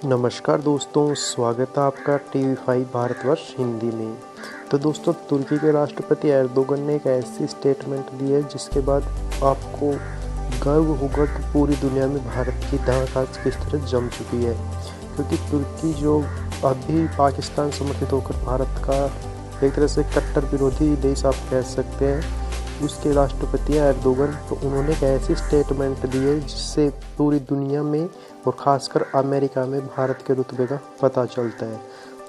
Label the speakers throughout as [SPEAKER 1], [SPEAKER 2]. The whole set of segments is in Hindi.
[SPEAKER 1] नमस्कार दोस्तों, स्वागत है आपका TV5 भारतवर्ष हिंदी में। तो दोस्तों, तुर्की के राष्ट्रपति एर्दोगन ने एक ऐसी स्टेटमेंट दी है जिसके बाद आपको गर्व होगा कि पूरी दुनिया में भारत की दांत आज किस तरह जम चुकी है। क्योंकि तुर्की जो अभी पाकिस्तान समर्थित होकर भारत का एक तरह से कट्टर विरोधी देश आप कह सकते हैं, उसके राष्ट्रपति एर्दोगन, तो उन्होंने एक ऐसी स्टेटमेंट दी है जिससे पूरी दुनिया में और ख़ासकर अमेरिका में भारत के रुतबे का पता चलता है।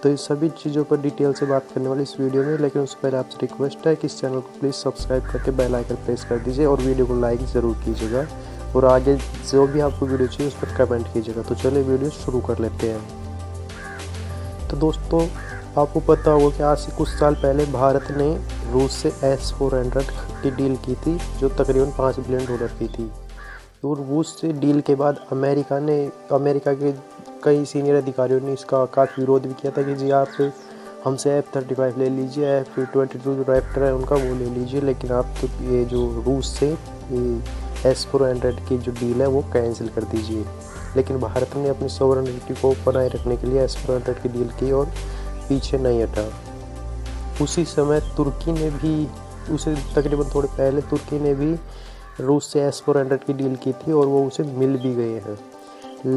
[SPEAKER 1] तो इस सभी चीज़ों पर डिटेल से बात करने वाली इस वीडियो में, लेकिन उससे पहले आपसे रिक्वेस्ट है कि इस चैनल को प्लीज़ सब्सक्राइब करके बेल आइकन प्रेस कर दीजिए और वीडियो को लाइक ज़रूर कीजिएगा और आगे जो भी आपको वीडियो चाहिए उस पर कमेंट कीजिएगा। तो चलिए वीडियो शुरू कर लेते हैं। तो दोस्तों, आपको पता होगा कि आज से कुछ साल पहले भारत ने रूस से S-400 की डील की थी जो तकरीबन $5 बिलियन की थी। और रूस से डील के बाद अमेरिका के कई सीनियर अधिकारियों ने इसका काफ़ी विरोध भी किया था कि जी आप हमसे F-35 ले लीजिए, F-22 जो रैप्टर है उनका वो ले लीजिए, लेकिन आप तो ये जो रूस से ये S-400 की जो डील है वो कैंसिल कर दीजिए। लेकिन भारत ने अपनी सॉवरेनिटी को बनाए रखने के लिए S-400 की डील की और पीछे नहीं हटा। उसी समय तुर्की ने भी, उसे तकरीबन थोड़े पहले तुर्की ने भी रूस से S-400 की डील की थी और वो उसे मिल भी गए हैं।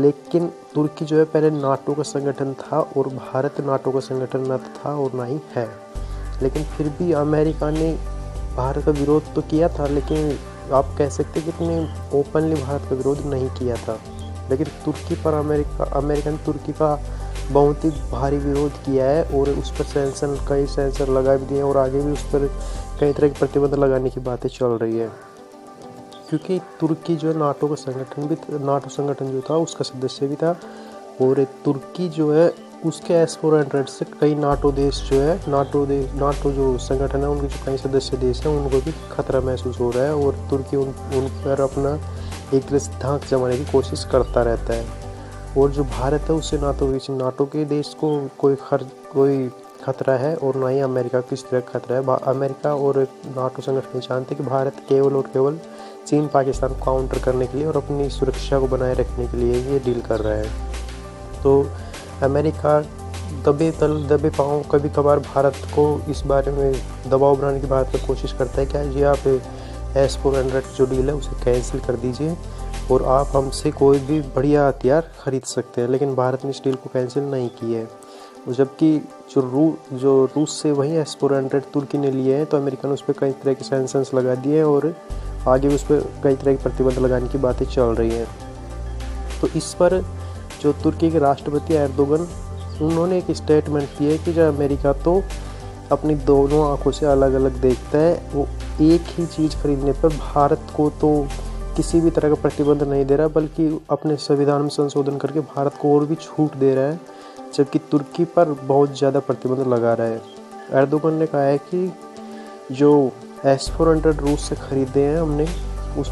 [SPEAKER 1] लेकिन तुर्की जो है पहले नाटो का संगठन था और भारत नाटो का संगठन न था और ना ही है। लेकिन फिर भी अमेरिका ने भारत का विरोध तो किया था, लेकिन आप कह सकते कि इतने ओपनली भारत का विरोध नहीं किया था। लेकिन तुर्की पर अमेरिका ने तुर्की का बहुत ही भारी विरोध किया है और उस पर कई सेंसर लगा भी दिए और आगे भी उस पर कई तरह के प्रतिबंध लगाने की बातें चल रही है। क्योंकि तुर्की जो है नाटो संगठन जो था उसका सदस्य भी था और तुर्की जो है उसके S-400 से कई नाटो देश जो है नाटो जो संगठन है उनके जो कई सदस्य देश हैं उनको भी खतरा महसूस हो रहा है और तुर्की उन पर अपना एक तरह से धाक जमाने की कोशिश करता रहता है। और जो भारत है उससे नाटो के देश को कोई खतरा है और ना ही अमेरिका को किस तरह का खतरा है। अमेरिका और नाटो संगठन जानते हैं कि भारत केवल और केवल चीन पाकिस्तान को काउंटर करने के लिए और अपनी सुरक्षा को बनाए रखने के लिए ये डील कर रहा है। तो अमेरिका दबे पाँव कभी कभार भारत को इस बारे में दबाव बनाने की बात पर कोशिश करता है, क्या जी आप S-400 जो डील है उसे कैंसिल कर दीजिए और आप हमसे कोई भी बढ़िया हथियार खरीद सकते हैं। लेकिन भारत ने इस डील को कैंसिल नहीं की है। जबकि जो रूस से वही S-400 तुर्की ने लिए हैं, तो अमेरिका ने उस पर कई तरह के सैंक्शंस लगा दिए और आगे भी उस पर कई तरह के प्रतिबंध लगाने की बातें चल रही हैं। तो इस पर जो तुर्की के राष्ट्रपति एर्दोगन, उन्होंने एक स्टेटमेंट दी है कि जो अमेरिका तो अपनी दोनों आंखों से अलग अलग देखता है, वो एक ही चीज़ खरीदने पर भारत को तो किसी भी तरह का प्रतिबंध नहीं दे रहा, बल्कि अपने संविधान में संशोधन करके भारत को और भी छूट दे रहा है, जबकि तुर्की पर बहुत ज़्यादा प्रतिबंध लगा रहा है। एर्दोगन ने कहा है कि जो S-400 रूस से खरीदे हैं हमने,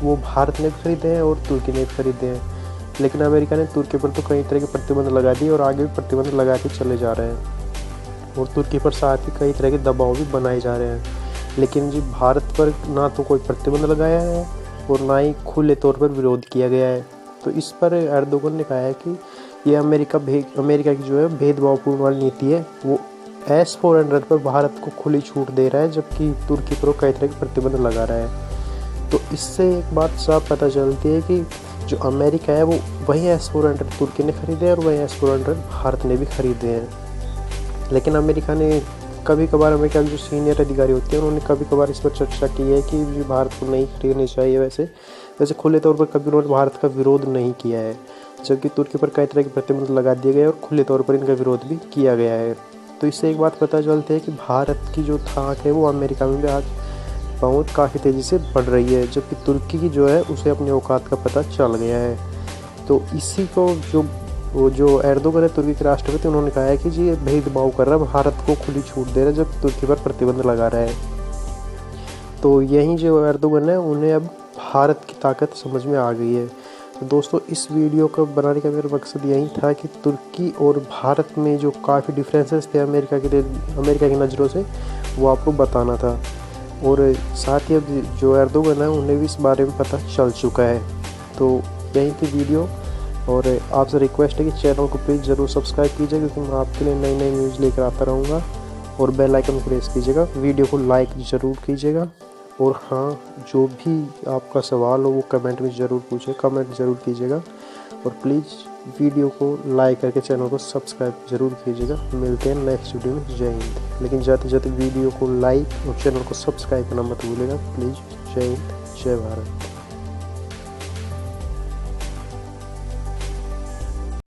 [SPEAKER 1] वो भारत ने भी खरीदे हैं और तुर्की ने भी खरीदे हैं। लेकिन अमेरिका ने तुर्की पर तो कई तरह के प्रतिबंध लगा दिए और आगे भी प्रतिबंध लगाते चले जा रहे हैं और तुर्की पर साथ ही कई तरह के दबाव भी बनाए जा रहे हैं। लेकिन जी भारत पर ना तो कोई प्रतिबंध लगाया है और ना ही खुले तौर पर विरोध किया गया है। तो इस पर एर्दोगन ने कहा है कि ये अमेरिका की जो है भेदभावपूर्ण वाली नीति है, वो S-400 पर भारत को खुली छूट दे रहा है, जबकि तुर्की पर कई तरह के प्रतिबंध लगा रहा है। तो इससे एक बात साफ पता चलती है कि जो अमेरिका है वो वही S-400 तुर्की ने खरीदे और वही S-400 भारत ने भी खरीदे हैं। लेकिन अमेरिका ने कभी कभार, अमेरिका के जो सीनियर अधिकारी होते हैं उन्होंने कभी कभार इस पर चर्चा की है कि भारत को नहीं खरीदनी चाहिए। वैसे खुले तौर पर कभी उन्होंने भारत का विरोध नहीं किया है, जबकि तुर्की पर कई तरह के प्रतिबंध लगा दिए गए और खुले तौर पर इनका विरोध भी किया गया है। तो इससे एक बात पता चलती है कि भारत की जो धाक है वो अमेरिका में भी आज बहुत काफ़ी तेज़ी से बढ़ रही है, जबकि तुर्की की जो है उसे अपनी औकात का पता चल गया है। तो इसी को जो एर्दोगन है तुर्की के राष्ट्रपति, उन्होंने कहा है कि जी ये भेदभाव कर रहा है, भारत को खुली छूट दे रहा है जब तुर्की पर प्रतिबंध लगा रहा है। तो यही जो एर्दोगन है उन्हें अब भारत की ताकत समझ में आ गई है। तो दोस्तों, इस वीडियो को बनाने का मेरा मकसद यही था कि तुर्की और भारत में जो काफ़ी डिफरेंसेस थे अमेरिका की नज़रों से, वो आपको बताना था। और साथ ही अब जो एर्दोगन है उन्हें भी इस बारे में पता चल चुका है। तो यही थी वीडियो। और आपसे रिक्वेस्ट है कि चैनल को प्लीज़ ज़रूर सब्सक्राइब कीजिए, क्योंकि मैं आपके लिए नई नई न्यूज़ लेकर आता रहूँगा। और बेल आइकन को प्रेस कीजिएगा, वीडियो को लाइक ज़रूर कीजिएगा। और हाँ, जो भी आपका सवाल हो वो कमेंट में ज़रूर पूछिए, कमेंट ज़रूर कीजिएगा। और प्लीज़ वीडियो को लाइक करके चैनल को सब्सक्राइब ज़रूर कीजिएगा। मिलते हैं नेक्स्ट वीडियो में। जय हिंद। लेकिन जाते जाते वीडियो को लाइक और चैनल को सब्सक्राइब करना मत भूलिएगा प्लीज़। जय हिंद, जय भारत।